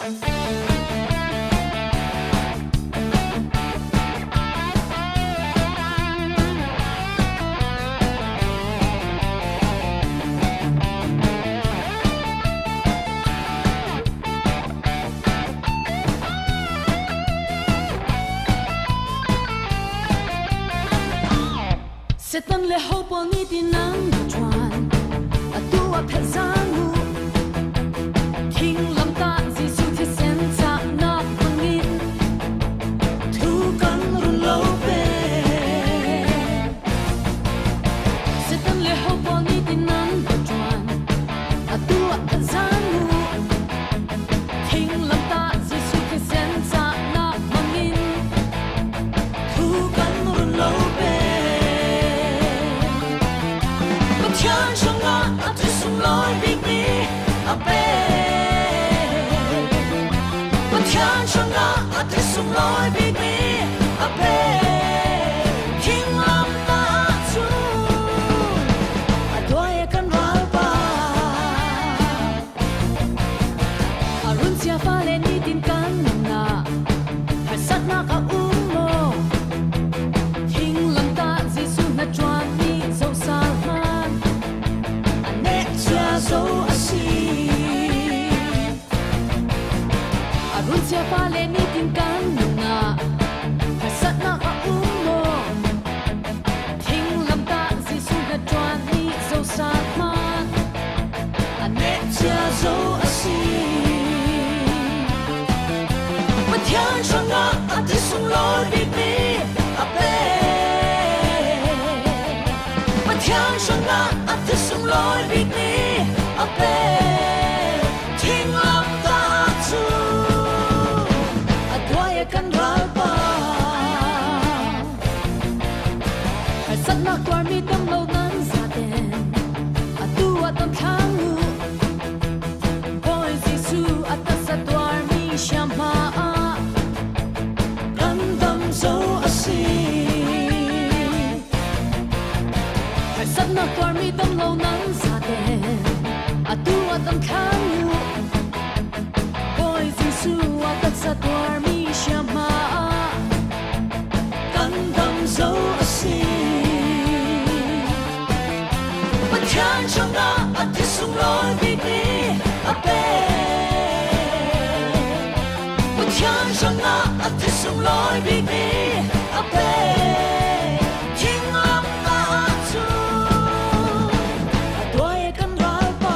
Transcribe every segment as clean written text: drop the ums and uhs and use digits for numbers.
Setan le hopo ni tinang chuan atua phezangu thing lamta jisu thi sen cha na mangin thu kan run lo pe Setan le hopo ni tinang chuan atua phezangu thing lamta jisu thi sen cha na mangin thu kan run lo pe Chang song a tu sung loi big me a pe But chang song a tu sung loi big me a pe King lam na chu a doi kan ral pa A run sia fa le ni tin kan na Har sat na ka mo King lam ta jisu na chuan ni zo sa so I see Arun sia pa le ni tin kan na Hasat na ka mo Thing lam ta jisu na chuan ni zo sa man Anet sia so I see But thian chang na at sung loi big me a pe But thian chang na at sung loi big me a pe Thing lam ta chu a doi kan ral pa Har sat na kwar mi tam lo nan sa den a tu a tam thang u Boy jisu a ta sa twar mi shama a kan dam so a si Har sat na kwar mi tam lo nan sa den Atu atam khangu Boy jisu atat sa twar mi shama Kandam so asi Patyan shanga atisung loi big me a pe Patyan shanga atisung loi big me a pe King lam ta chu Adoi kan ral pa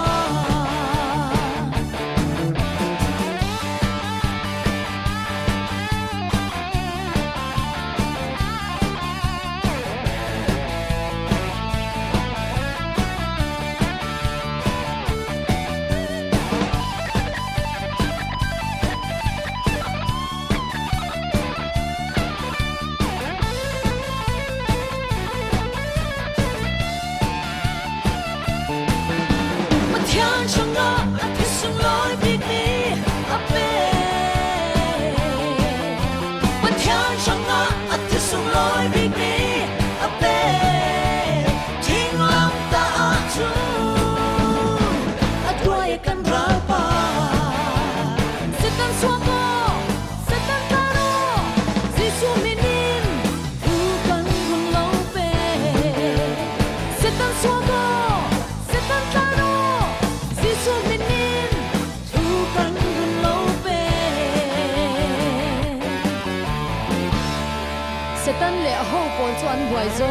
Matyan changa atisung loi big me a pe Matyan changa atisung loi big me a pe Thing lam ta chu a doi kan ral pa Setan swako Setan karo Jisu minin thu kan run lo pe Setan swako Setan karo Jisu minin thu kan run lo pe Setan le ho pon chuan buai zo